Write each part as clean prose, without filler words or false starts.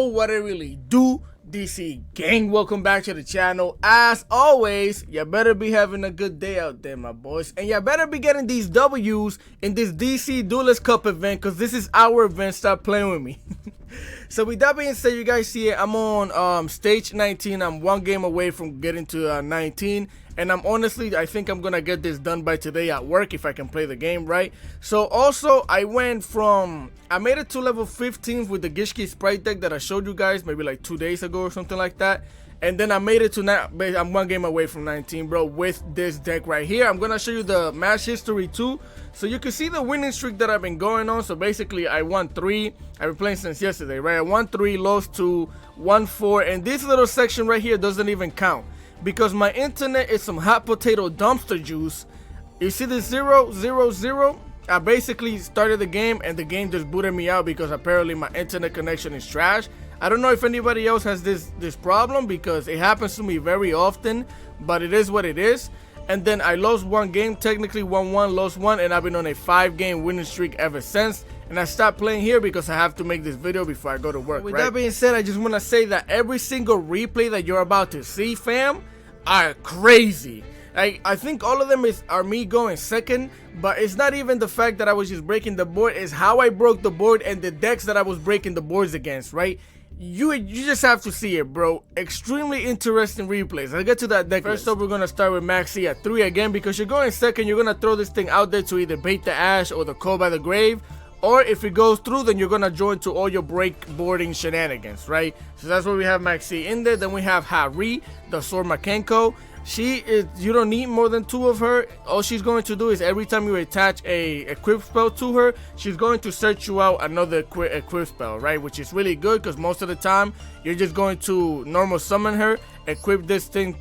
Yo, what I really do, DC gang, welcome back to the channel. As always, you better be having a good day out there, my boys, and you better be getting these W's in this DC Duelist Cup event, because this is our event. Stop playing with me. So with that being said, you guys see it, I'm on stage 19. I'm one game away from getting to 19, and I think I'm gonna get this done by today at work if I can play the game right. So also I made it to level 15 with the Gishki Sprite deck that I showed you guys maybe like 2 days ago or something like that. And then I made it to I'm one game away from 19, bro, with this deck right here. I'm gonna show you the match history too, so you can see the winning streak that I've been going on. So basically I won 3. I've been playing since yesterday, right? I won 3, lost 2, won 4, and this little section right here doesn't even count because my internet is some hot potato dumpster juice. You see this 0, 0, 0? I basically started the game and the game just booted me out because apparently my internet connection is trash. I don't know if anybody else has this problem because it happens to me very often, but it is what it is. And then I lost one game, technically won 1, lost 1, and I've been on a 5-game winning streak ever since. And I stopped playing here because I have to make this video before I go to work. With that being said, I just want to say that every single replay that you're about to see, fam, are crazy. I think all of them are me going second, but it's not even the fact that I was just breaking the board, it's how I broke the board and the decks that I was breaking the boards against, right? You just have to see it, bro. Extremely interesting replays. I'll get to that deck. First up, we're gonna start with Maxi at 3 again because you're going second. You're gonna throw this thing out there to either bait the Ash or the Call by the Grave, or if it goes through, then you're gonna join to all your breakboarding shenanigans, right? So that's where we have Maxi in there. Then we have Harry, the Sword Mikanko. You don't need more than 2 of her. All she's going to do is every time you attach a equip spell to her, she's going to search you out another equip spell, right? Which is really good because most of the time you're just going to normal summon her, equip this thing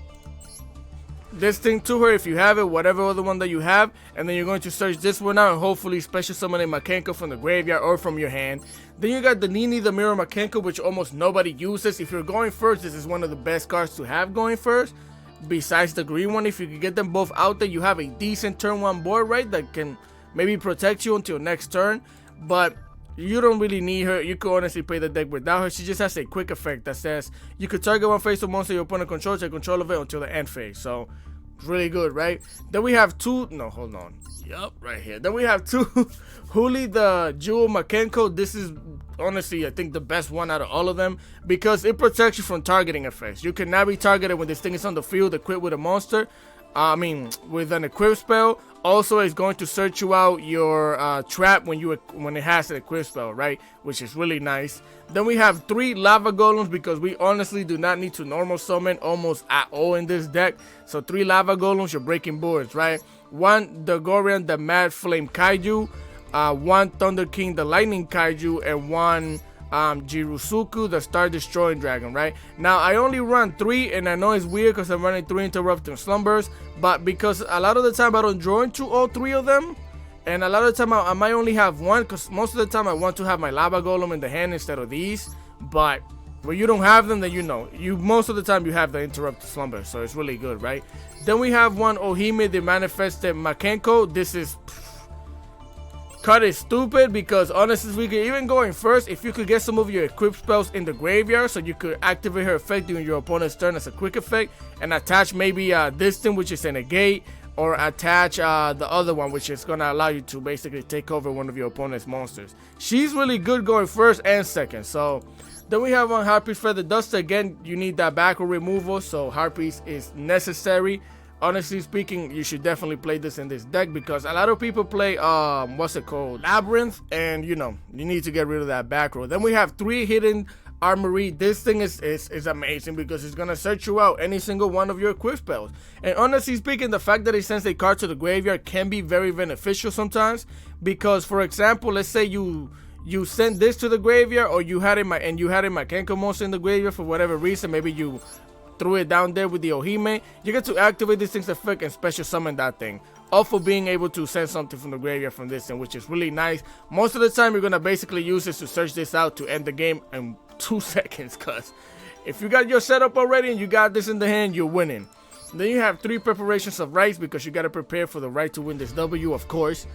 to her if you have it, whatever other one that you have, and then you're going to search this one out and hopefully special summon a Mikanko from the graveyard or from your hand. Then you got the Nini, the Mirror Mikanko, which almost nobody uses. If you're going first, this is one of the best cards to have going first. Besides the green one, if you can get them both out there, you have a decent turn 1 board, right, that can maybe protect you until next turn. But you don't really need her. You could honestly play the deck without her. She just has a quick effect that says you could target one face of monster your opponent controls, take control of it until the end phase. So it's really good, right? Then we have right here. Then we have 2 Huli, the Jewel Mikanko. This is honestly, I think, the best one out of all of them because it protects you from targeting effects. You cannot be targeted when this thing is on the field equipped with a monster. With an equip spell. Also, it's going to search you out your trap when it has an equip spell, right? Which is really nice. Then we have 3 Lava Golems because we honestly do not need to normal summon almost at all in this deck. So 3 Lava Golems, you're breaking boards, right? 1 the Gorian, the Mad Flame Kaiju. 1 Thunder King, the Lightning Kaiju, and 1 Jirusuku, the Star Destroying Dragon, right? Now I only run 3, and I know it's weird because I'm running 3 Interrupting Slumbers, but because a lot of the time I don't draw into all 3 of them, and a lot of the time I might only have 1 because most of the time I want to have my Lava Golem in the hand instead of these. But when you don't have them, then most of the time you have the Interrupted Slumber, so it's really good, right? Then we have 1 Ohime, the Manifested Mikanko. This is card is stupid because honestly speaking, even going first, if you could get some of your equip spells in the graveyard so you could activate her effect during your opponent's turn as a quick effect and attach maybe this thing which is a negate, or attach the other one which is gonna allow you to basically take over one of your opponent's monsters. She's really good going first and second. So then we have 1 Harpy's Feather Duster. Again, you need that backward removal, so Harpies is necessary. Honestly speaking, you should definitely play this in this deck because a lot of people play Labyrinth, and you need to get rid of that back row. Then we have 3 Hidden Armory. This thing is amazing because it's gonna search you out any single one of your equip spells. And honestly speaking, the fact that it sends a card to the graveyard can be very beneficial sometimes because, for example, let's say you send this to the graveyard, or you had a Mikanko monster in the graveyard for whatever reason, maybe you threw it down there with the Ohime, you get to activate this thing's effect and special summon that thing, all for being able to send something from the graveyard from this thing, which is really nice. Most of the time you're gonna basically use this to search this out to end the game in 2 seconds, because if you got your setup already and you got this in the hand, you're winning. Then you have 3 preparations of rights because you got to prepare for the right to win this W, of course.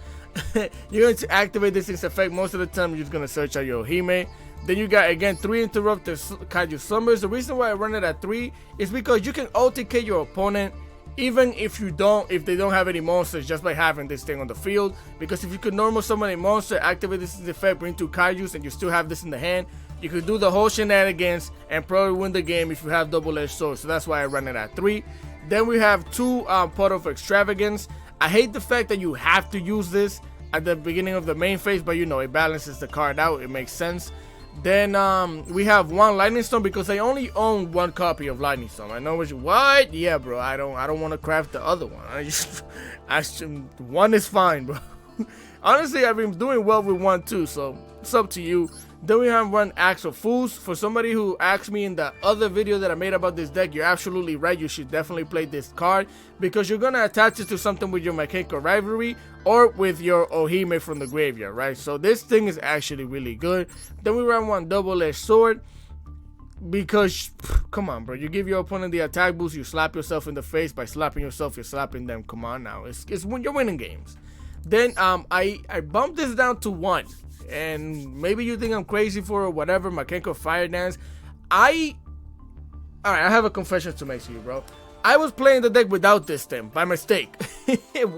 You're going to activate this effect. Most of the time you're just going to search out your Ohime. Then you got again 3 interrupted Kaiju Summers. The reason why I run it at 3 is because you can OTK your opponent even if they don't have any monsters, just by having this thing on the field. Because if you could normal summon a monster, activate this effect, bring 2 Kaijus, and you still have this in the hand, you could do the whole shenanigans and probably win the game if you have double-edged sword. So that's why I run it at 3. Then we have 2 Pot of Extravagance. I hate the fact that you have to use this at the beginning of the main phase, but you know, it balances the card out. It makes sense. Then we have 1 Lightning Storm because I only own 1 copy of Lightning Storm. I know what? Yeah, bro. I don't want to craft the other one. One is fine, bro. Honestly, I've been doing well with 1 too, so it's up to you. Then we have 1 Axe of Fools. For somebody who asked me in the other video that I made about this deck, you're absolutely right. You should definitely play this card because you're gonna attach it to something with your Mikanko rivalry or with your Ohime from the graveyard, right? So this thing is actually really good. Then we run 1 Double-Edged Sword because, come on, bro. You give your opponent the attack boost, you slap yourself in the face. By slapping yourself, you're slapping them. Come on now. It's when you're winning games. Then I bumped this down to 1. And maybe you think I'm crazy for or whatever. Mikanko Fire Dance. Alright, I have a confession to make to you, bro. I was playing the deck without this thing by mistake.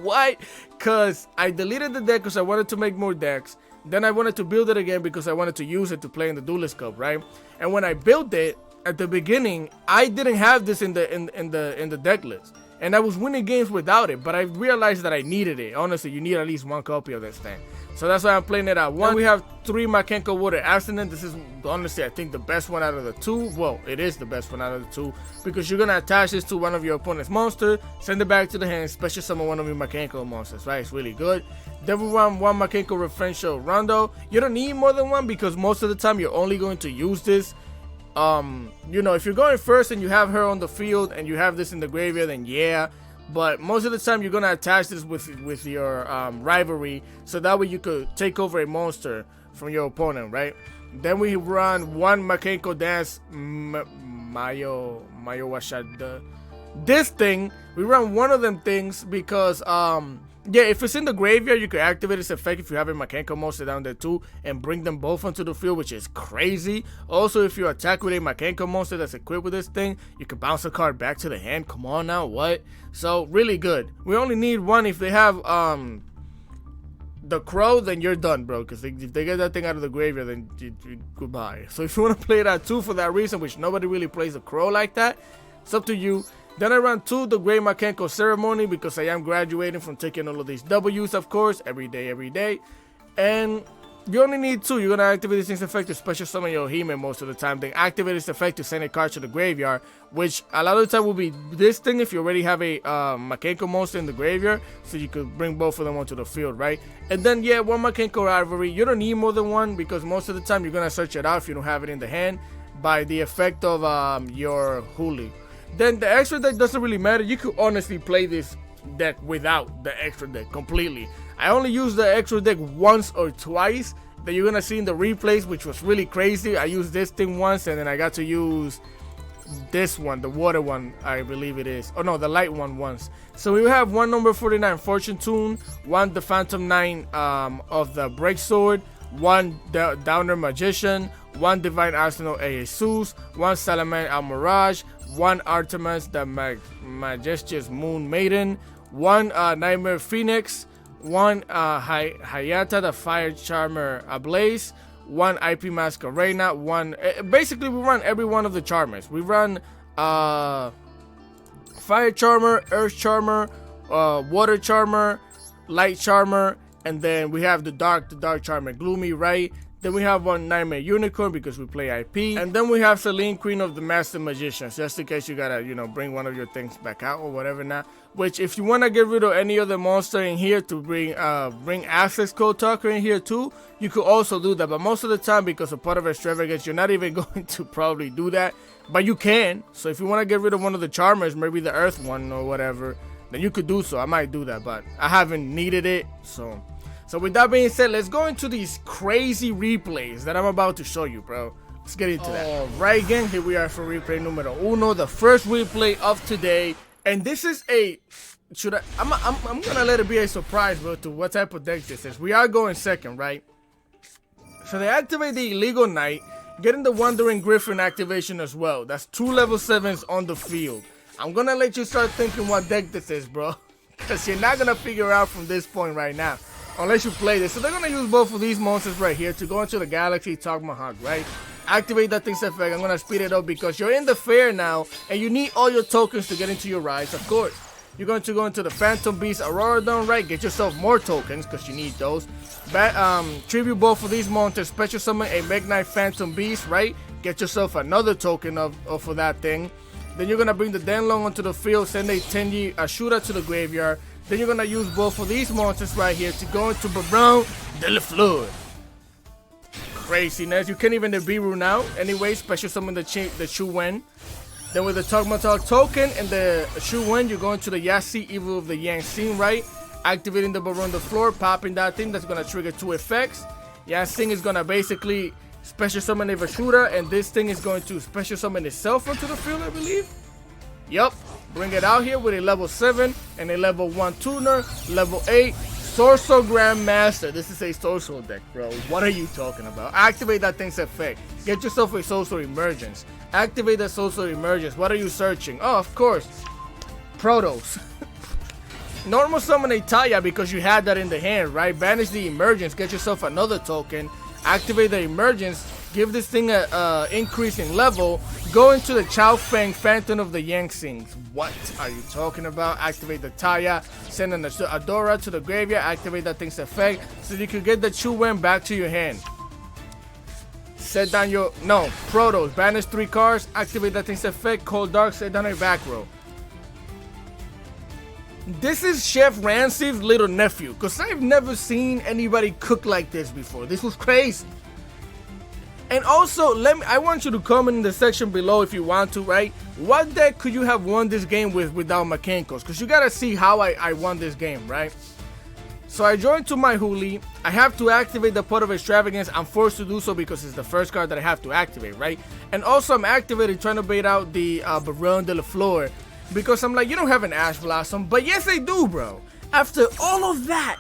Why? Because I deleted the deck because I wanted to make more decks. Then I wanted to build it again because I wanted to use it to play in the Duelist Cup, right? And when I built it at the beginning, I didn't have this in the deck list. And I was winning games without it, but I realized that I needed it. Honestly, you need at least 1 copy of this thing. So that's why I'm playing it at 1. And we have 3 Mikanko Water Abstinent. This is honestly, I think, the best one out of the 2. Well, it is the best one out of the 2 because you're gonna attach this to one of your opponent's monsters, send it back to the hand, special summon one of your Mikanko monsters, right? It's really good. Then we run 1 Mikanko Referential Rondo. You don't need more than 1 because most of the time you're only going to use this. You know, if you're going first and you have her on the field and you have this in the graveyard, then yeah. But most of the time you're gonna attach this with your rivalry, so that way you could take over a monster from your opponent, right? Then we run 1 Mikanko Dance Mayo Washada. This thing, we run 1 of them things because yeah, if it's in the graveyard, you could activate this effect if you have a Mikanko monster down there too, and bring them both onto the field, which is crazy. Also, if you attack with a Mikanko monster that's equipped with this thing, you can bounce a card back to the hand. Come on now, what? So really good. We only need 1. If they have the Crow, then you're done, bro. Because if they get that thing out of the graveyard, then goodbye. So if you want to play that too for that reason, which nobody really plays a Crow like that, it's up to you. Then I run 2 the Great Mikanko Ceremony because I am graduating from taking all of these W's, of course, every day. And you only need 2. You're going to activate this thing's effect to special summon your Ohime most of the time. Then activate this effect to send a card to the graveyard, which a lot of the time will be this thing if you already have a Mikanko monster in the graveyard, so you could bring both of them onto the field, right? And then, yeah, 1 Mikanko Rivalry. You don't need more than 1 because most of the time you're going to search it out if you don't have it in the hand by the effect of your Huli. Then the extra deck doesn't really matter. You could honestly play this deck without the extra deck completely. I only used the extra deck once or twice that you're gonna see in the replays, which was really crazy. I used this thing once and then I got to use this one, the water one, I believe it is. Oh no, the light one once. So we have 1 number 49 Fortune Tune, 1 the Phantom 9 of the Break Sword, 1 Downer Magician, 1 Divine Arsenal Jesus, 1 Salamander Mirage, 1 Artemis the Majestuous Moon Maiden, 1 Nightmare Phoenix, 1 Hayata the Fire Charmer Ablaze, 1 IP Masquerena, 1 basically we run every one of the Charmers. We run Fire Charmer, Earth Charmer, Water Charmer, Light Charmer, and then we have the Dark Charmer Gloomy, right? Then we have 1 Nightmare Unicorn because we play IP. And then we have Celine, Queen of the Master Magicians, just in case you gotta, you know, bring one of your things back out or whatever now. Which, if you want to get rid of any other monster in here to bring Access Code Talker in here too, you could also do that. But most of the time, because of Part of Extravagance, you're not even going to probably do that. But you can. So if you want to get rid of one of the Charmers, maybe the Earth one or whatever, then you could do so. I might do that, but I haven't needed it, so... So with that being said, let's go into these crazy replays that I'm about to show you, bro. Let's get into that. Alright, gang, here we are for replay numero 1. The first replay of today And this is a, I'm gonna let it be a surprise, bro, to what type of deck this is. We are going second, right? So they activate the Illegal Knight, getting the Wandering Griffin activation as well. That's 2 level 7s on the field. I'm gonna let you start thinking what deck this is, bro, because you're not gonna figure out from this point right now, unless you play this. So they're gonna use both of these monsters right here to go into the Galaxy Tomahawk, right? Activate that thing's effect. I'm gonna speed it up because you're in the fair now, and you need all your tokens to get into your rides, of course. You're going to go into the Phantom Beast Aurora Dome, right? Get yourself more tokens because you need those. Tribute both of these monsters. Special summon a Magnite Phantom Beast, right? Get yourself another token for that thing. Then you're gonna bring the Denlong onto the field, send a Tenyi Ashura to the graveyard. Then you're gonna use both of these monsters right here to go into Baron de la Fleur. Craziness. You can't even Nibiru now. Anyway, special summon the Chu Wen. Then with the Togmatok token and the Chu Wen, you're going to the Yasi Evil of the Yangtze, right? Activating the Baron de Floor, popping that thing. That's going to trigger 2 effects. Yangtze is going to basically special summon a Vashura, and this thing is going to special summon itself onto the field, I believe. Yup. Bring it out here with a level 7 and a level 1 tuner, level 8. Swordsoul Grandmaster. This is a Swordsoul deck, bro. What are you talking about? Activate that thing's effect. Get yourself a Swordsoul Emergence. Activate the Swordsoul Emergence. What are you searching? Oh, of course. Protos. Normal summon a Taya because you had that in the hand, right? Banish the Emergence. Get yourself another token. Activate the Emergence. Give this thing a increase in level. Go into the Chao Feng Phantom of the Yangtze. What are you talking about? Activate the Taya. Send an Adora to the graveyard. Activate that thing's effect so you can get the Chu Wen back to your hand. Set down your... No. Protos. Banish 3 cards. Activate that thing's effect. Cold Dark. Set down a back row. This is Chef Ramsay's little nephew. Because I've never seen anybody cook like this before. This was crazy. And also, I want you to comment in the section below if you want to, right? What deck could you have won this game with without Mikankos? Because you gotta see how I won this game, right? So I joined to my Huli. I have to activate the Pot of Extravagance. I'm forced to do so because it's the first card that I have to activate, right? And also I'm activating trying to bait out the Baron de la Fleur. Because I'm like, you don't have an Ash Blossom. But yes, I do, bro. After all of that,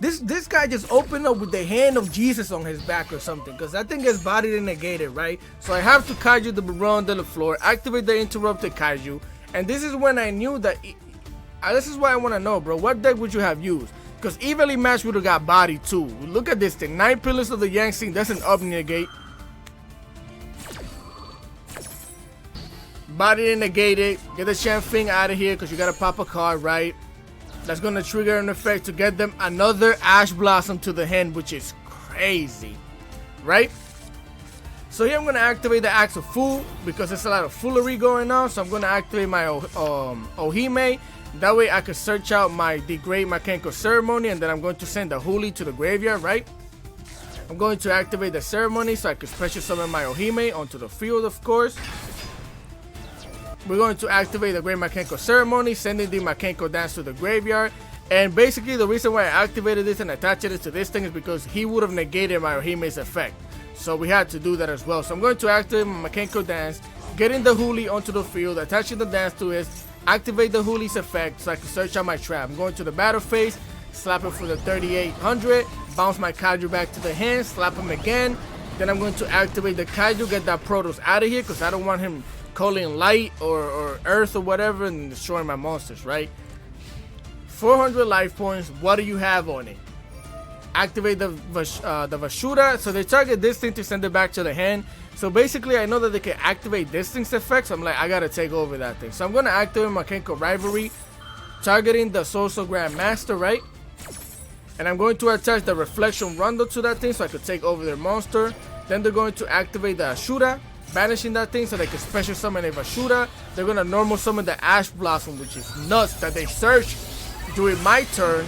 this guy just opened up with the hand of Jesus on his back or something, because that thing gets bodied and negated, right? So I have to Kaiju the Baron de la Fleur, activate the Interrupted Kaiju, and this is when I knew that, this is why I want to know, bro, what deck would you have used? Because Evenly Matched would have got bodied too. Look at this thing, 9 Pillars of the Yangtze, that's an up negate. Bodied and negated, get the Shanfeng out of here because you got to pop a card, right? That's going to trigger an effect to get them another Ash Blossom to the hand, which is crazy, right? So here I'm going to activate the Axe of Fool because there's a lot of foolery going on. So I'm going to activate my Ohime. That way I can search out my Degrade Mikanko Ceremony, and then I'm going to send the Huli to the graveyard, right? I'm going to activate the Ceremony so I can special summon my Ohime onto the field, of course. We're going to activate the Great Mikanko Ceremony, sending the Mikanko Dance to the graveyard. And basically the reason why I activated this and attached it to this thing is because he would have negated my Ohime's effect. So we had to do that as well. So I'm going to activate my Mikanko Dance, getting the Huli onto the field, attaching the dance to it, activate the Huli's effect so I can search out my trap. I'm going to the battle phase, slap him for the 3800, bounce my Kaiju back to the hand, slap him again. Then I'm going to activate the Kaiju, get that Protoss out of here because I don't want him calling light or earth or whatever and destroying my monsters, right? 400 life points. What do you have on it? Activate the Vashura. So they target this thing to send it back to the hand. So basically I know that they can activate this thing's effect. So I'm like, I gotta take over that thing. So I'm gonna activate Mikanko Rivalry, targeting the Swordsoul Grandmaster, right? And I'm going to attach the Reflection Rondo to that thing so I could take over their monster. Then they're going to activate the Ashura, banishing that thing so they can special summon a Vashura. They're going to normal summon the Ash Blossom, which is nuts that they search during my turn.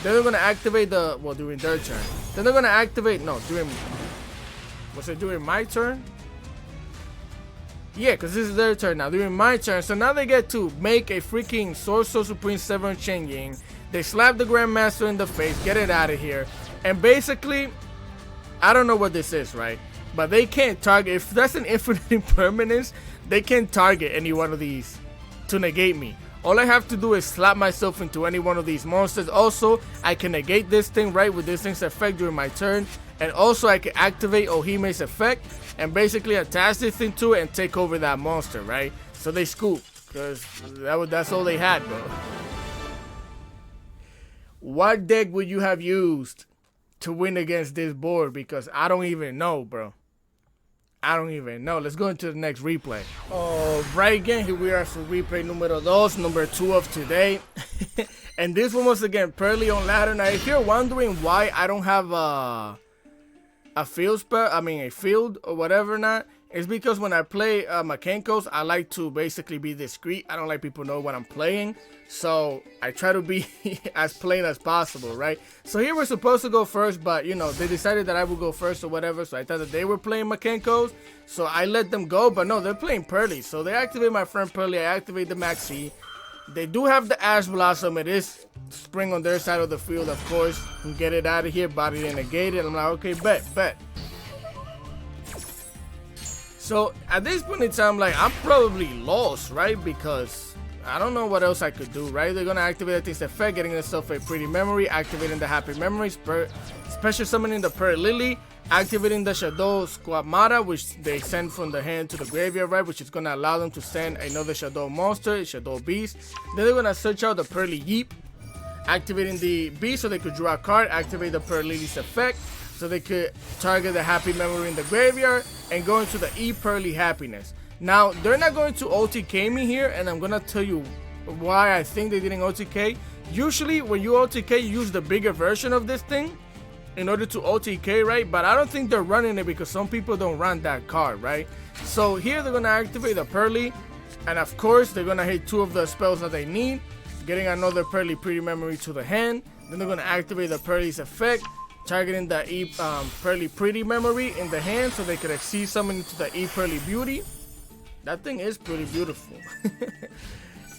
Then they're going to activate the, well, during their turn. Then they're going to activate, no, during, was it during my turn? Yeah, because this is their turn now, during my turn. So now they get to make a freaking Swordsoul Supreme Severn Chen Ying. They slap the Grandmaster in the face, get it out of here. And basically, I don't know what this is, right? But they can't target, if that's an infinite impermanence, they can't target any one of these to negate me. All I have to do is slap myself into any one of these monsters. Also, I can negate this thing, right, with this thing's effect during my turn. And also, I can activate Ohime's effect and basically attach this thing to it and take over that monster, right? So they scoop, because that's all they had, bro. What deck would you have used to win against this board? Because I don't even know, bro. I don't even know. Let's go into the next replay. Alright, again, here we are for replay numero 2, number 2 of today. And this one was again Purrely on ladder. Now, if you're wondering why I don't have a field spell, a field or whatever not, it's because when I play Mikankos, I like to basically be discreet. I don't like people know what I'm playing, so I try to be as plain as possible, right? So here we're supposed to go first, but you know, they decided that I would go first or whatever, so I thought that they were playing Mikankos, so I let them go. But no, they're playing Purrely, so they activate my friend Purrely. I activate the Maxi. They do have the Ash Blossom. It is spring on their side of the field, of course. And get it out of here, body and negate it. I'm like, okay, bet. So at this point in time, like, I'm probably lost, right? Because I don't know what else I could do, right? They're gonna activate things effect, getting themselves a pretty memory, activating the happy memories, special summoning the Purrely, activating the Shadow Squamata, which they send from the hand to the graveyard, right? Which is gonna allow them to send another Shadow monster, Shadow Beast. Then they're gonna search out the Purrely Yeep, activating the Beast so they could draw a card, activate the Purrely's effect, so they could target the happy memory in the graveyard and go into the Purrely Happiness. Now, they're not going to OTK me here, and I'm gonna tell you why I think they didn't OTK. Usually, when you OTK, you use the bigger version of this thing in order to OTK, right? But I don't think they're running it because some people don't run that card, right? So here they're gonna activate the Purrely, and of course, they're gonna hit 2 of the spells that they need, getting another Purrely Pretty Memory to the hand. Then they're gonna activate the Purrely's effect, targeting the Purrely Pretty Memory in the hand so they could exceed summon into the Purrely Beauty. That thing is pretty beautiful.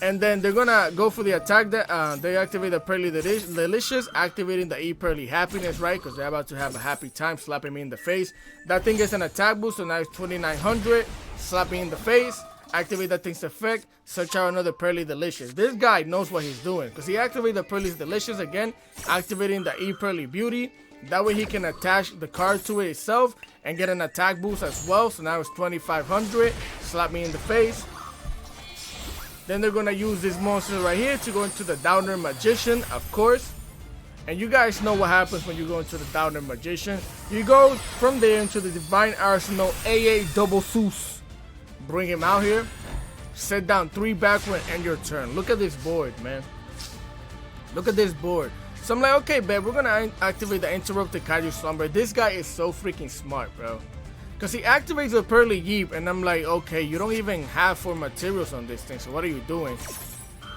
And then they're gonna go for the attack that they activate the Purrely Delicious, activating the Purrely Happiness, right? Because they're about to have a happy time slapping me in the face. That thing gets an attack boost, so now it's 2900. Slap me in the face, activate that thing's effect, search out another Purrely Delicious. This guy knows what he's doing because he activated the Purrely Delicious again, activating the Purrely Beauty. That way he can attach the card to it itself and get an attack boost as well. So now it's 2500. Slap me in the face. Then they're gonna use this monster right here to go into the Downer Magician, of course. And you guys know what happens when you go into the Downer Magician. You go from there into the Divine Arsenal AA Double Seuss. Bring him out here. Set down 3 backward and end your turn. Look at this board, man. Look at this board. So I'm like, okay, babe, we're gonna activate the Interrupted Kaiju Slumber. This guy is so freaking smart, bro. Because he activates the Purrely Yeep, and I'm like, okay, you don't even have 4 materials on this thing, so what are you doing?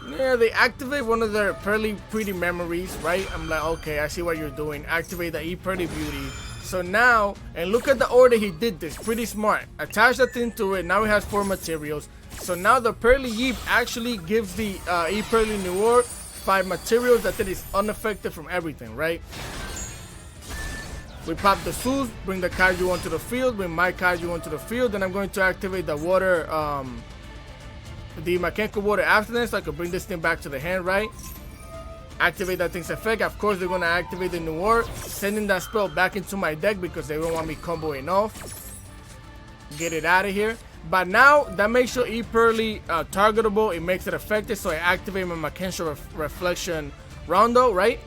Yeah, they activate one of their Purrely Pretty Memories, right? I'm like, okay, I see what you're doing. Activate the Purrely Beauty. So now, and look at the order he did this. Pretty smart. Attach that thing to it. Now he has 4 materials. So now the Purrely Yeep actually gives the Purrely Noir 5 materials that is unaffected from everything, right? We pop the Seuss, bring the Kaiju onto the field, bring my Kaiju onto the field, then I'm going to activate the water, the Mikanko Water after this, so I can bring this thing back to the hand, right? Activate that thing's effect. Of course, they're going to activate the Noir, sending that spell back into my deck because they don't want me comboing off. Get it out of here. But now, that makes your Purrely targetable, it makes it effective, so I activate my Mikanko Reflection Rondo, right?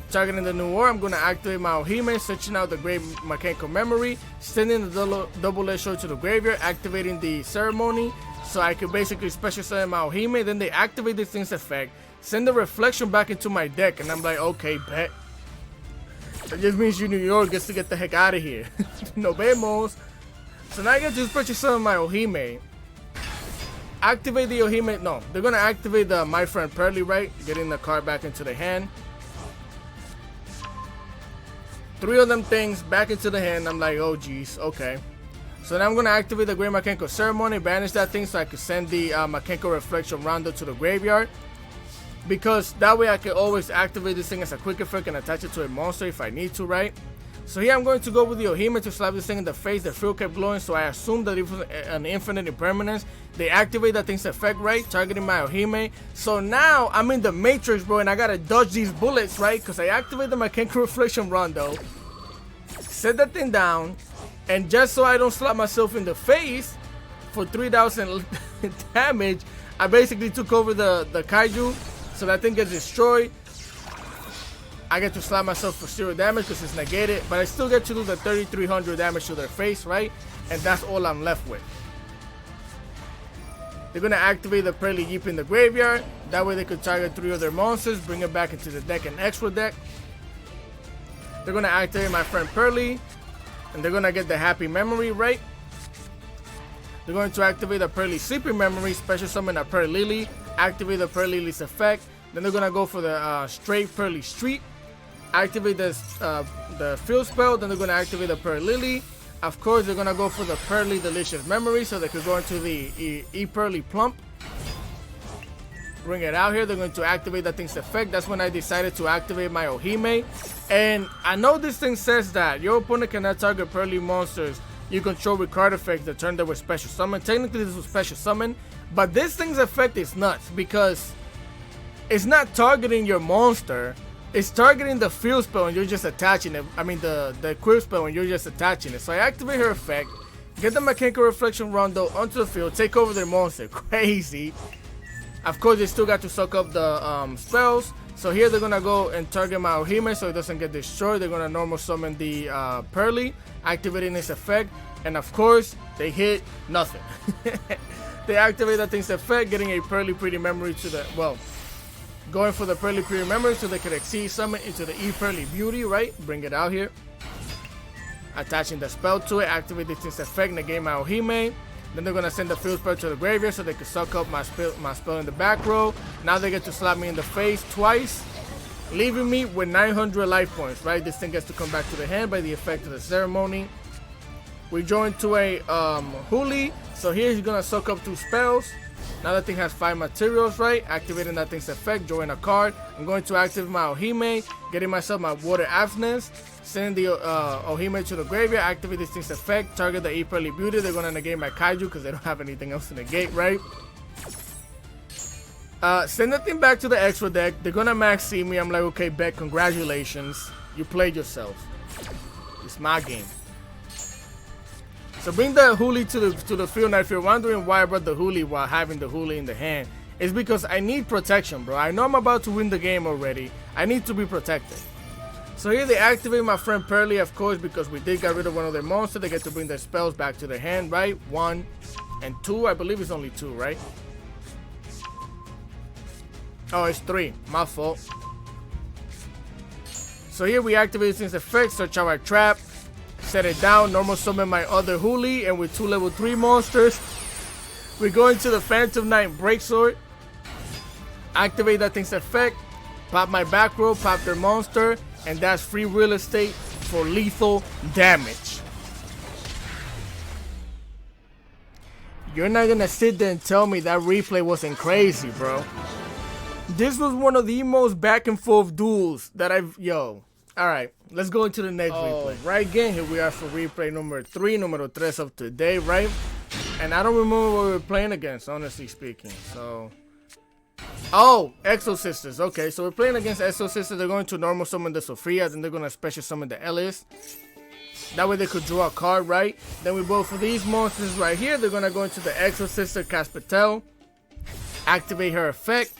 Targeting the Noir, I'm going to activate my Ohime, searching out the Great Mikanko Memory, sending the double-edged sword to the graveyard, activating the Ceremony, so I can basically special summon my Ohime. Then they activate this thing's effect, send the Reflection back into my deck, and I'm like, okay, bet. That just means New York gets to get the heck out of here. No vemos. So now I get to special summon my Ohime. Activate the Ohime, no, they're going to activate the My Friend Purrely, right? Getting the card back into the hand. 3 of them things back into the hand. I'm like, oh geez, okay. So now I'm gonna activate the Great Mikanko Ceremony, banish that thing so I can send the Mikanko Reflection Rondo to the graveyard. Because that way I can always activate this thing as a quick effect and attach it to a monster if I need to, right? So here I'm going to go with the Ohima to slap this thing in the face. The field kept glowing, so I assumed that it was an infinite impermanence. They activate that thing's effect, right? Targeting my Ohime. So now I'm in the Matrix, bro, and I gotta dodge these bullets, right? Because I activated my Mikanko Reflection Rondo. Set that thing down. And just so I don't slap myself in the face for 3,000 damage, I basically took over the Kaiju. So that thing gets destroyed. I get to slap myself for 0 damage because it's negated, but I still get to do the 3,300 damage to their face, right? And that's all I'm left with. They're going to activate the Purrely Yeep in the graveyard. That way they could target 3 other monsters, bring it back into the deck and extra deck. They're going to activate my friend Purrely, and they're going to get the Happy Memory, right? They're going to activate the Purrely Sleeping Memory, special summon a Purrely, activate the Purrely's effect. Then they're going to go for the straight Purrely Street. Activate the field spell, then they're going to activate the Purrely. Of course, they're going to go for the Purrely Delicious Memory, so they could go into the Purrely Plump. Bring it out here. They're going to activate that thing's effect. That's when I decided to activate my Ohime. And I know this thing says that your opponent cannot target Purrely monsters you control with card effects that turn them with special summon. Technically, this was special summon, but this thing's effect is nuts because it's not targeting your monster. It's targeting the field spell and you're just attaching it. I mean the equip spell and you're just attaching it. So I activate her effect, get the Mikanko Reflection Rondo onto the field, take over their monster. Crazy. Of course, they still got to suck up the spells. So here they're gonna go and target my Ohime so it doesn't get destroyed. They're gonna normal summon the Purrely, activating its effect, and of course they hit nothing. They activate that thing's effect, getting a Purrely Pretty Memory to the going for the Purrely Pretty Memory so they could exceed summon into the Purrely Beauty, right? Bring it out here. Attaching the spell to it, activate this thing's effect, negate my Ohime. Then they're gonna send the field spell to the graveyard so they can suck up my spell in the back row. Now they get to slap me in the face twice, leaving me with 900 life points, right? This thing gets to come back to the hand by the effect of the ceremony. We join to a Huli, so here he's gonna suck up 2 spells. Now that thing has 5 materials, right? Activating that thing's effect, drawing a card. I'm going to activate my Ohime, getting myself my Water Abstinence, sending the Ohime to the graveyard, activate this thing's effect, target the Purrely Beauty. They're going to negate my Kaiju because they don't have anything else to negate, right? Send that thing back to the extra deck. They're going to max see me. I'm like, okay, bet, congratulations. You played yourself. It's my game. So bring the Huli to the field. Now, if you're wondering why I brought the Huli while having the Huli in the hand, it's because I need protection, bro. I know I'm about to win the game already. I need to be protected. So here they activate my friend Purrely, of course, because we did get rid of one of their monsters. They get to bring their spells back to their hand, right? 1 and 2. I believe it's only 2, right? Oh, it's 3. My fault. So here we activate this effect, search our trap, set it down, normal summon my other Huli, and with 2 level 3 monsters, we go into the Phantom Knight Breaksword, activate that thing's effect, pop my back row, pop their monster, and that's free real estate for lethal damage. You're not gonna sit there and tell me that replay wasn't crazy, bro. This was one of the most back and forth duels that Alright, let's go into the next replay. Right again, here we are for replay number 3, numero 3 of today, right? And I don't remember what we were playing against, honestly speaking, so... Oh, Exosisters. Okay, so we're playing against Exosisters. They're going to normal summon the Sophia, then they're going to special summon the Ellis. That way they could draw a card, right? Then we go for these monsters right here. They're going to go into the Exosister Caspatel, activate her effect,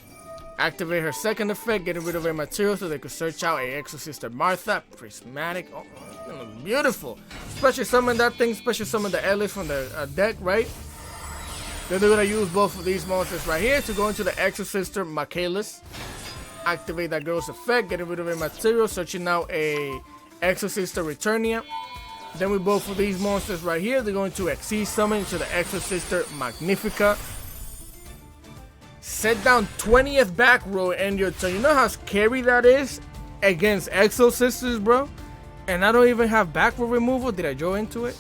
activate her second effect, getting rid of her material so they could search out a Exosister Martha, Prismatic. Oh, beautiful. Special summon that thing, special summon the Ellis from the deck, right? Then they're going to use both of these monsters right here to go into the Exosister Michaelis. Activate that girl's effect, getting rid of her material, searching out a Exosister Returnia. Then we both of these monsters right here, they're going to Exceed Summon to the Exosister Magnifica. Set down 20th back row and your turn. You know how scary that is against Exosisters, bro? And I don't even have back row removal. Did I go into it?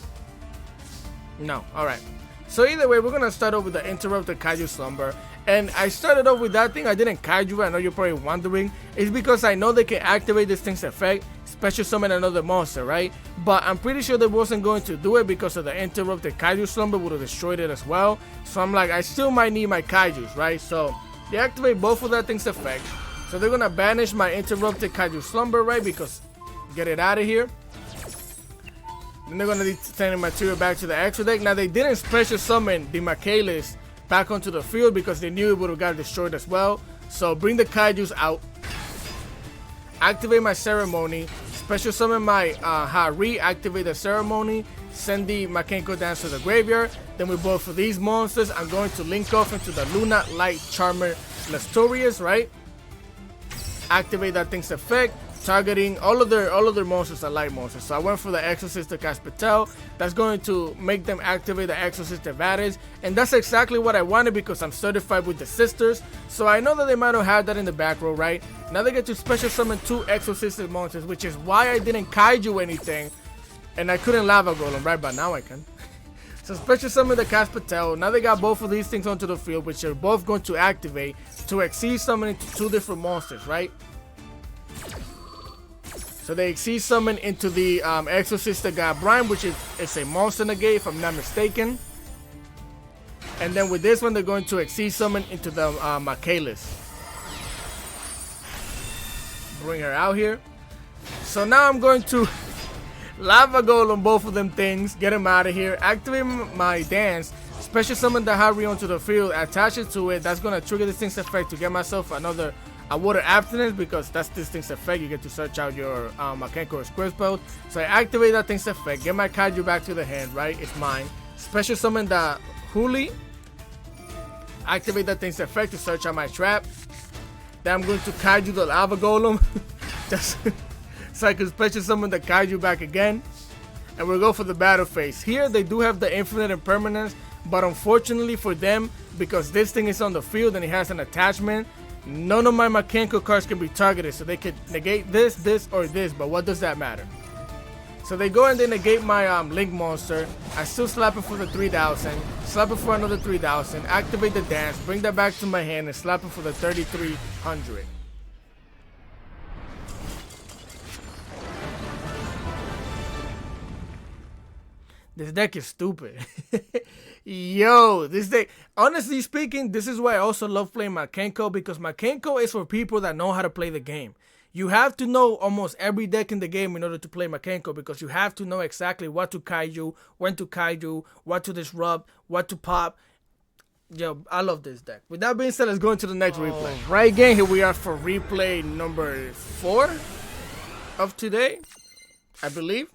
No. Alright. So either way, we're going to start off with the Interrupted Kaiju Slumber. And I started off with that thing. I didn't Kaiju. I know you're probably wondering. It's because I know they can activate this thing's effect, special summon another monster, right? But I'm pretty sure they wasn't going to do it because of the interrupted Kaiju Slumber would have destroyed it as well. So I'm like, I still might need my Kaijus, right? So they activate both of that thing's effect. So they're gonna banish my interrupted Kaiju Slumber, right? Because get it out of here. Then they're gonna be sending Naturia back to the extra deck. Now they didn't special summon the Michaelis back onto the field because they knew it would have got destroyed as well. So bring the Kaijus out. Activate my ceremony. Special summon my Hari. Activate the ceremony. Send the Mikanko dance to the graveyard. Then with both of these monsters, I'm going to link off into the Luna Light Charmer Lastorius, right? Activate that thing's effect, targeting all of their monsters are light monsters. So I went for the Exosister Caspatel. That's going to make them activate the Exosister Vadis, and that's exactly what I wanted because I'm certified with the sisters. So I know that they might have had that in the back row, right? Now they get to special summon 2 Exosister monsters, which is why I didn't Kaiju anything, and I couldn't Lava Golem, right? But now I can. So special summon the Caspatel. Now they got both of these things onto the field, which are both going to activate to exceed summon into 2 different monsters, right? So they exceed summon into the Exosister God Brine, which is a monster negate if I'm not mistaken. And then with this one, they're going to exceed summon into the Michaelis. Bring her out here. So now I'm going to Lava Golem both of them things, get them out of here, activate my dance, special summon the Hari onto the field, attach it to it. That's going to trigger this thing's effect to get myself another Water Abstinence, because that's this thing's effect. You get to search out your Mikanko or Square spell. So I activate that thing's effect, get my Kaiju back to the hand, right? It's mine. Special summon the Huli. Activate that thing's effect to search out my trap. Then I'm going to Kaiju the Lava Golem. So I can special summon the Kaiju back again. And we'll go for the battle phase. Here they do have the Infinite Impermanence, but unfortunately for them, because this thing is on the field and it has an attachment, none of my Mikanko cards can be targeted. So they could negate this, this, or this, but what does that matter? So they go and they negate my Link monster. I still slap it for the 3000, slap it for another 3000, activate the dance, bring that back to my hand, and slap it for the 3300. This deck is stupid. Yo, this deck, honestly speaking, this is why I also love playing Mikanko, because Mikanko is for people that know how to play the game. You have to know almost every deck in the game in order to play Mikanko, because you have to know exactly what to Kaiju, when to Kaiju, what to disrupt, what to pop. Yo, I love this deck. With that being said, let's go into the next replay. Right, gang, here we are for replay number 4 of today, I believe.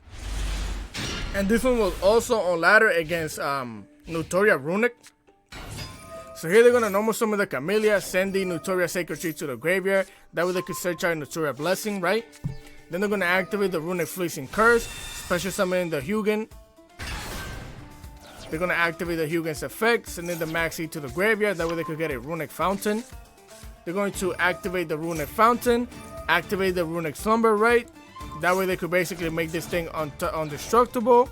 And this one was also on ladder against Naturia Runick. So here they're going to normal summon the Camellia, send the Naturia Sacred Tree to the graveyard. That way they could search out Naturia Blessing, right? Then they're going to activate the Runick Fleecing Curse, special summon the Hugin. They're going to activate the Hugin's effect, sending the Maxi to the graveyard. That way they could get a Runick Fountain. They're going to activate the Runick Fountain, activate the Runick Slumber, right? That way they could basically make this thing undestructible.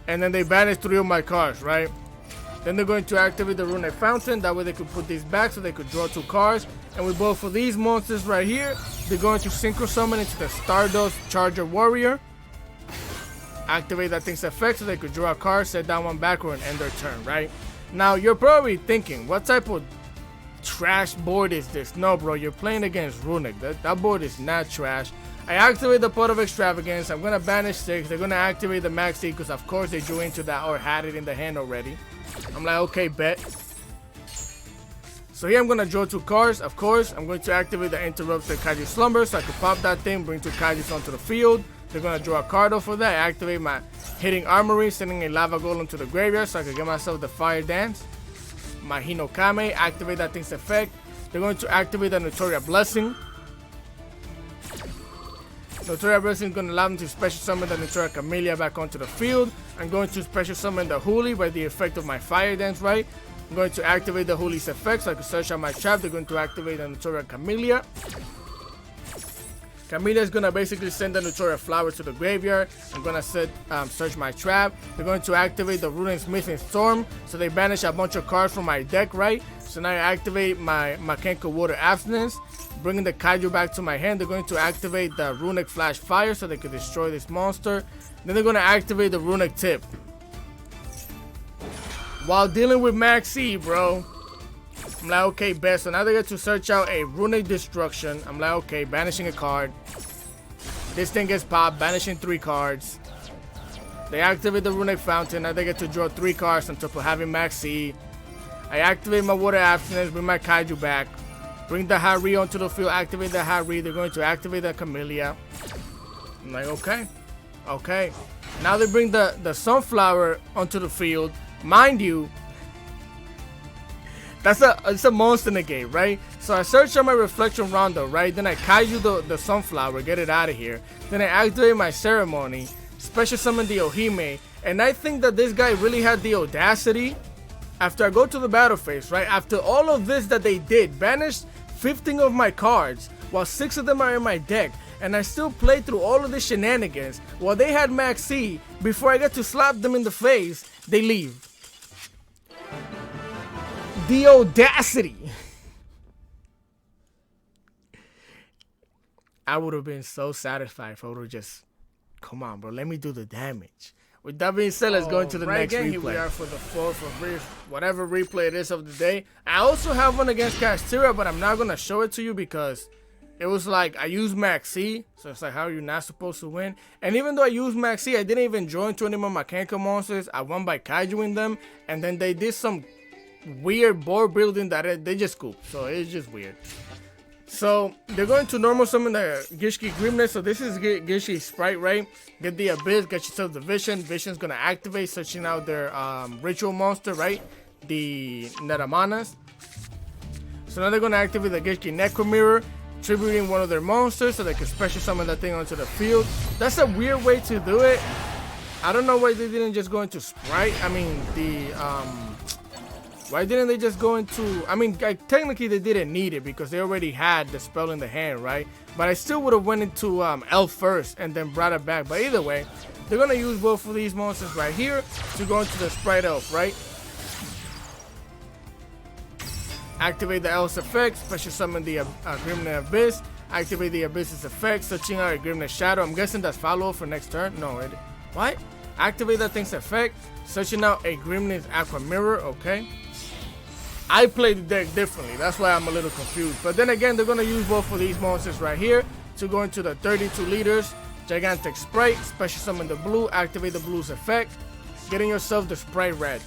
And then they banish 3 of my cards, right? Then they're going to activate the Runick Fountain. That way they could put these back so they could draw 2 cards. And with both of these monsters right here, they're going to Synchro Summon into the Stardust Charger Warrior. Activate that thing's effect so they could draw a card, set down 1 backward, and end their turn, right? Now, you're probably thinking, what type of trash board is this? No, bro, you're playing against Runick. That board is not trash. I activate the Pot of Extravagance. I'm going to banish 6. They're going to activate the Maxi because, of course, they drew into that or had it in the hand already. I'm like, okay, bet. So here I'm going to draw 2 cards. Of course, I'm going to activate the Interrupted Kaiju Slumber so I can pop that thing, bring 2 Kaijus onto the field. They're going to draw a card off for that. I activate my Hitting Armory, sending a Lava Golem to the graveyard so I can get myself the Fire Dance. My Hinokame, activate that thing's effect. They're going to activate the Naturia Blessing. Naturia Blessing is going to allow them to special summon the Naturia Camellia back onto the field. I'm going to special summon the Huli by the effect of my Fire Dance, right? I'm going to activate the Huli's effect so I can search out my trap. They're going to activate the Naturia Camellia. Camellia is gonna basically send the Naturia flower to the graveyard. I'm gonna search my trap. They're going to activate the Runick's Missing Storm, so they banish a bunch of cards from my deck, right? So now I activate my Mikanko Water Abstinence, bringing the Kaiju back to my hand. They're going to activate the Runick Flash Fire so they can destroy this monster. Then they're gonna activate the Runick Tip. While dealing with Max E, bro. I'm like, okay, best. So now they get to search out a Runick Destruction. I'm like, okay, banishing a card. This thing gets popped, banishing 3 cards. They activate the Runick Fountain. Now they get to draw 3 cards on top of having Max C. I activate my Water Abstinence, bring my Kaiju back. Bring the Harry onto the field, activate the Harry. They're going to activate the Camellia. I'm like, okay. Okay. Now they bring the Sunflower onto the field. Mind you, it's a monster negate, right? So I search on my Reflection Rondo, right? Then I Kaiju the Sunflower, get it out of here. Then I activate my Ceremony, special summon the Ohime, and I think that this guy really had the audacity, after I go to the battle phase, right? After all of this that they did, banished 15 of my cards, while 6 of them are in my deck, and I still play through all of the shenanigans, while they had Max C, before I get to slap them in the face, they leave. The audacity. I would have been so satisfied if I would have just, come on, bro, let me do the damage. With that being said, let's go into the next replay. Here we are for the fourth of whatever replay it is of the day. I also have one against Casteria, but I'm not going to show it to you because it was like I used Max C, so it's like, how are you not supposed to win? And even though I used Max C, I didn't even join to any more Mikanko monsters. I won by Kaijuing them, and then they did some weird board building that they just scooped, so it's just weird. So they're going to normal summon the Gishki Grimness. So this is Gishki Sprite, right? Get the Abyss, get yourself the Vision. Vision's gonna activate, searching out their ritual monster, right? The Netamanas. So now they're gonna activate the Gishki Necro Mirror, tributing one of their monsters so they can special summon that thing onto the field. That's a weird way to do it. I don't know why they didn't just go into Sprite. I mean why didn't they just go into, I mean, technically they didn't need it because they already had the spell in the hand, right? But I still would have went into Elf first and then brought it back. But either way, they're going to use both of these monsters right here to go into the Sprite Elf, right? Activate the Elf's effect, special summon the Grimness Abyss, activate the Abyss's effect, searching out a Grimness Shadow. I'm guessing that's follow for next turn. No, what? Activate that thing's effect, searching out a Grimness Aqua Mirror, okay? I played the deck differently, that's why I'm a little confused. But then again, they're going to use both of these monsters right here to go into the 32 liters. Gigantic Sprite, special summon the blue, activate the blue's effect, getting yourself the Sprite red.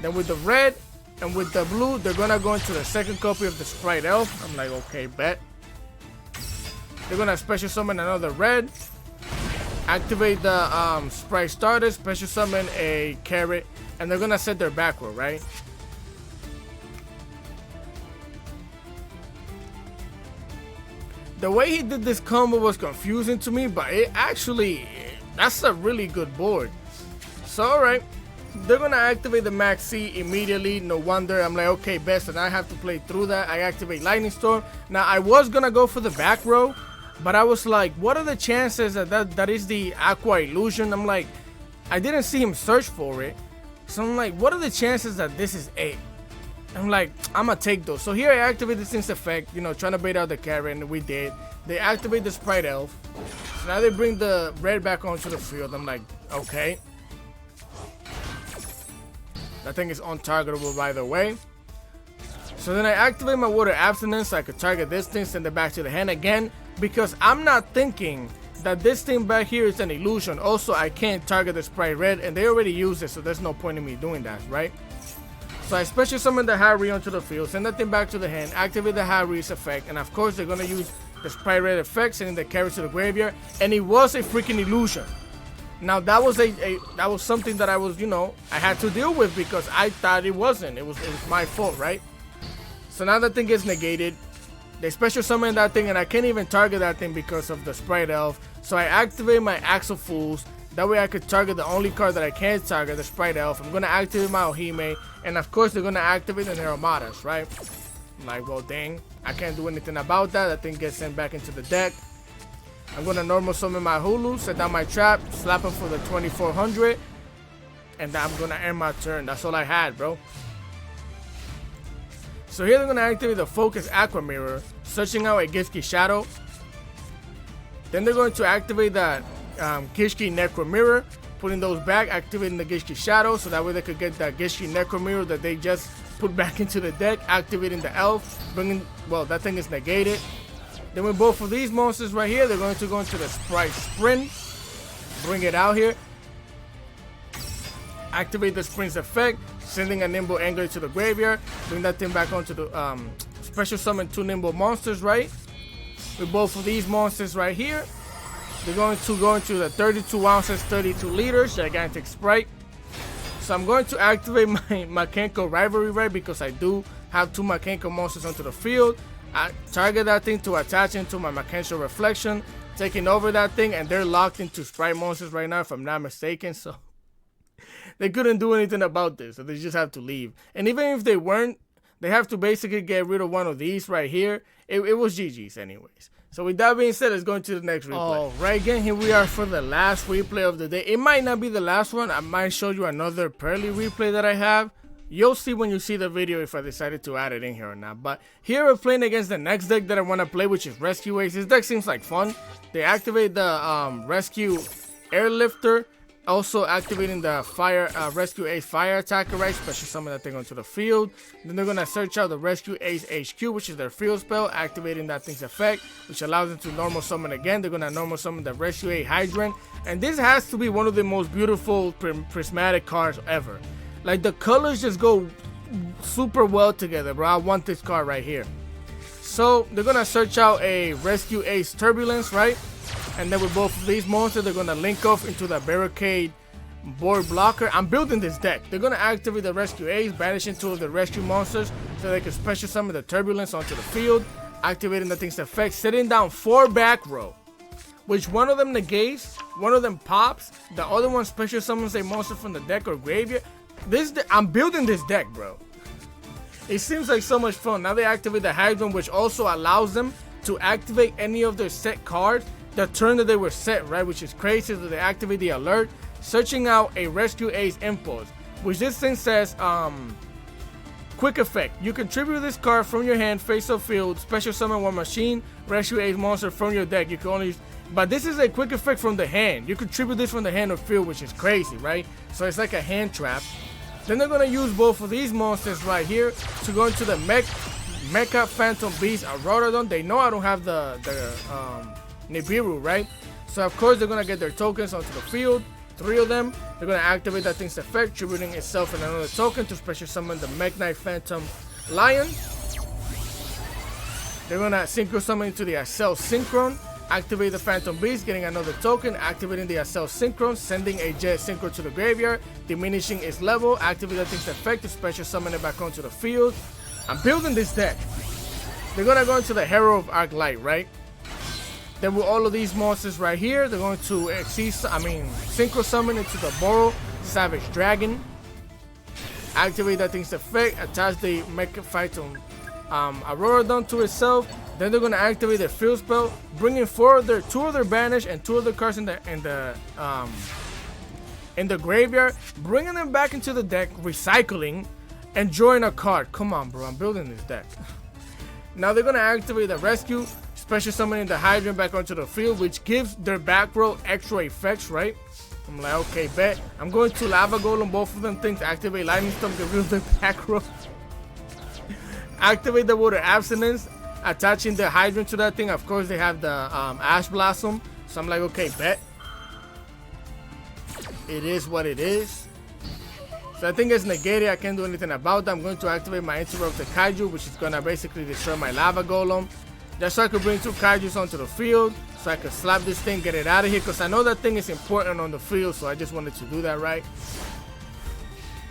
Then with the red and with the blue, they're going to go into the second copy of the Sprite Elf. I'm like, okay, bet. They're going to special summon another red, activate the Sprite Starter, special summon a Carrot, and they're going to set their back row, right? The way he did this combo was confusing to me, but it actually, that's a really good board. So, alright, they're going to activate the Max C immediately. No wonder. I'm like, okay, best, and I have to play through that. I activate Lightning Storm. Now, I was going to go for the back row, but I was like, what are the chances that is the Aqua Illusion? I'm like, I didn't see him search for it. So I'm like, what are the chances that this is it? I'm like, I'm gonna take those. So here I activate this thing's effect, you know, trying to bait out the carrot, and we did. They activate the Sprite Elf. So now they bring the red back onto the field. I'm like, okay. That thing is untargetable, by the way. So then I activate my Water Abstinence so I could target this thing, send it back to the hand again, because I'm not thinking that this thing back here is an illusion. Also, I can't target the Sprite red, and they already used it, so there's no point in me doing that, right? So I special summon the Harry onto the field, send that thing back to the hand, activate the Harry's effect, and of course they're gonna use the Sprite red effect, sending the carrot to the graveyard, and it was a freaking illusion. Now that was that was something that I was, you know, I had to deal with because I thought it wasn't. It was my fault, right? So now that thing gets negated. They special summon that thing, and I can't even target that thing because of the Sprite Elf. So I activate my Axe of Fools. That way I could target the only card that I can't target, the Sprite Elf. I'm going to activate my Ohime. And of course they're going to activate the Neuromatas, right? I'm like, well, dang, I can't do anything about that. That thing gets sent back into the deck. I'm gonna normal summon my Hulu, set down my trap, slap him for the 2400, and I'm gonna end my turn. That's all I had, bro. So here they're gonna activate the Focus Aqua Mirror, searching out a Gishki Shadow. Then they're going to activate that Gishki Necro Mirror, putting those back, activating the Gishki Shadow, so that way they could get that Gishki Necro Mirror that they just put back into the deck, activating the Elf, bringing, well, that thing is negated. Then with both of these monsters right here, they're going to go into the Sprite Sprint, bring it out here, activate the Sprint's effect, sending a Nimble Angler to the graveyard, bring that thing back onto the special summon 2 Nimble monsters, right? With both of these monsters right here, they're going to go into the 32 ounces, 32 liters, gigantic Sprite. So I'm going to activate my Mikanko rivalry, right? Because I do have 2 Mikanko monsters onto the field. I target that thing to attach into my Mikanko reflection, taking over that thing, and they're locked into Sprite monsters right now, if I'm not mistaken. So they couldn't do anything about this, so they just have to leave. And even if they weren't, they have to basically get rid of one of these right here. It was GG's anyways. So with that being said, let's go into the next replay. Alright, again, here we are for the last replay of the day. It might not be the last one. I might show you another Purrely replay that I have. You'll see when you see the video if I decided to add it in here or not. But here we're playing against the next deck that I want to play, which is Rescue Ace. This deck seems like fun. They activate the Rescue Airlifter, also activating the Fire Rescue Ace Fire Attacker, right? Special summon that thing onto the field. Then they're gonna search out the Rescue Ace HQ, which is their field spell, activating that thing's effect, which allows them to normal summon again. They're gonna normal summon the Rescue Ace Hydrant, and this has to be one of the most beautiful prismatic cards ever. Like, the colors just go super well together, bro. I want this card right here. So they're gonna search out a Rescue Ace Turbulence, right? And then with both of these monsters, they're gonna link off into the Barricade board blocker. I'm building this deck. They're gonna activate the Rescue Ace, banishing 2 of the rescue monsters so they can special summon the Turbulence onto the field, activating the thing's effect, sitting down 4 back row, which one of them negates, one of them pops, the other one special summons a monster from the deck or graveyard. I'm building this deck, bro. It seems like so much fun. Now they activate the Hydrant, which also allows them to activate any of their set cards the turn that they were set, right? Which is crazy. So they activate the alert, searching out a Rescue Ace Impulse, which this thing says, quick effect. You contribute this card from your hand, face of field, special summon 1 machine, Rescue Ace monster from your deck. You can only, but this is a quick effect from the hand. You contribute this from the hand or field, which is crazy, right? So it's like a hand trap. Then they're gonna use both of these monsters right here to go into the Mecha Phantom Beast Auroradon. They know I don't have the Nibiru, right? So of course they're gonna get their tokens onto the field, 3 of them. They're gonna activate that thing's effect, tributing itself and another token to special summon the Mekk-Knight Phantom Lion. They're gonna synchro summon into the Accel Synchron, activate the Phantom Beast, getting another token, activating the Accel Synchron, sending a Jet Synchro to the graveyard, diminishing its level, activate that thing's effect to special summon it back onto the field. I'm building this deck. They're gonna go into the Hero of Arc Light, right? Then with all of these monsters right here, they're going to synchro summon into the Boro Savage Dragon, activate that thing's effect, attach the Mecha Phantom Auroradon to itself. Then they're gonna activate their field spell, bringing 2 of their banish and 2 of the cards in the graveyard, bringing them back into the deck, recycling, and drawing a card. Come on, bro, I'm building this deck. Now they're gonna activate the Rescue, special summoning the Hydrant back onto the field, which gives their back row extra effects, right? I'm like, okay, bet. I'm going to Lava Golem both of them things, activate Lightning Storm, get rid of their back row. Activate the Water Abstinence, attaching the Hydrant to that thing. Of course, they have the Ash Blossom. So I'm like, okay, bet. It is what it is. So I think it's negated. I can't do anything about that. I'm going to activate my Interrupted Kaiju, which is going to basically destroy my Lava Golem. Just so I could bring 2 Kaijus onto the field, so I could slap this thing, get it out of here, because I know that thing is important on the field, so I just wanted to do that, right?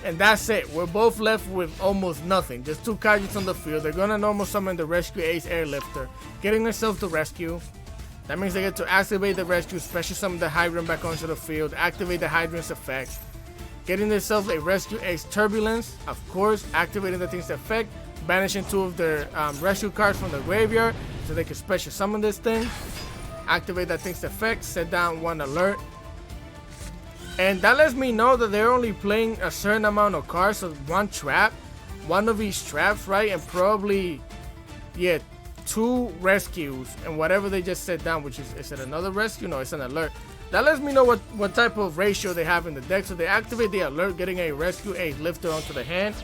And that's it. We're both left with almost nothing. Just 2 Kaijus on the field. They're gonna normal summon the Rescue Ace Airlifter, getting herself to rescue. That means they get to activate the Rescue, special summon the Hydrant back onto the field, activate the Hydrant's effect. getting themselves a Rescue Ace Turbulence, of course, activating the thing's effect, banishing 2 of their rescue cards from the graveyard so they can special summon this thing, activate that thing's effect, set down 1 alert. And that lets me know that they're only playing a certain amount of cards, so 1 trap, 1 of each traps, right? And probably, yeah, 2 rescues and whatever they just set down, which is it another rescue? No, it's an alert. That lets me know what type of ratio they have in the deck. So they activate the alert, getting a rescue Ace Lifter onto the hand.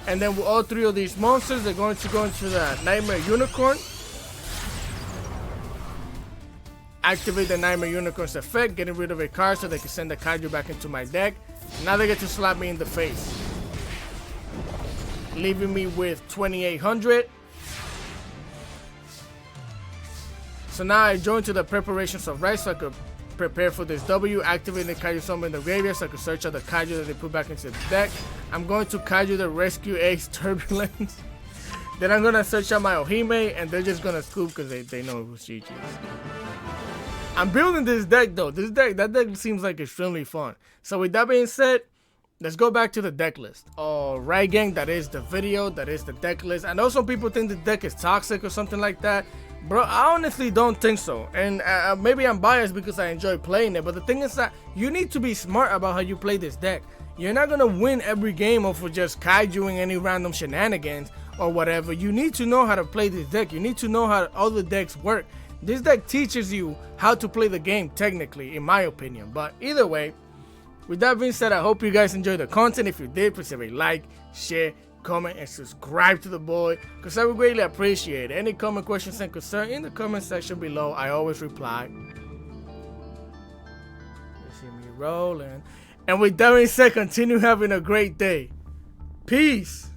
And then with all 3 of these monsters, they're going to go into the Nightmare Unicorn. Activate the Nightmare Unicorn's effect, getting rid of a card so they can send the Kaiju back into my deck. Now they get to slap me in the face, leaving me with 2,800. So now I join to the preparations of right so I could prepare for this W, activating the Kaiju summon in the graveyard so I could search out the Kaiju that they put back into the deck. I'm going to Kaiju the Rescue Ace Turbulence. Then I'm going to search out my Ohime, and they're just going to scoop because they know who's GG's. I'm building this deck though. That deck seems like extremely fun. So with that being said, let's go back to the deck list. Alright gang, that is the video, that is the deck list. I know some people think the deck is toxic or something like that. Bro, I honestly don't think so. And maybe I'm biased because I enjoy playing it. But the thing is that you need to be smart about how you play this deck. You're not going to win every game off of just kaijuing any random shenanigans or whatever. You need to know how to play this deck. You need to know how other decks work. This deck teaches you how to play the game technically, in my opinion. But either way, with that being said, I hope you guys enjoyed the content. If you did, please have a like, share, comment, and subscribe to the boy, because I would greatly appreciate it. Any comment, questions, and concern in the comment section below. I always reply. You see me rolling. And with that being said, continue having a great day. Peace.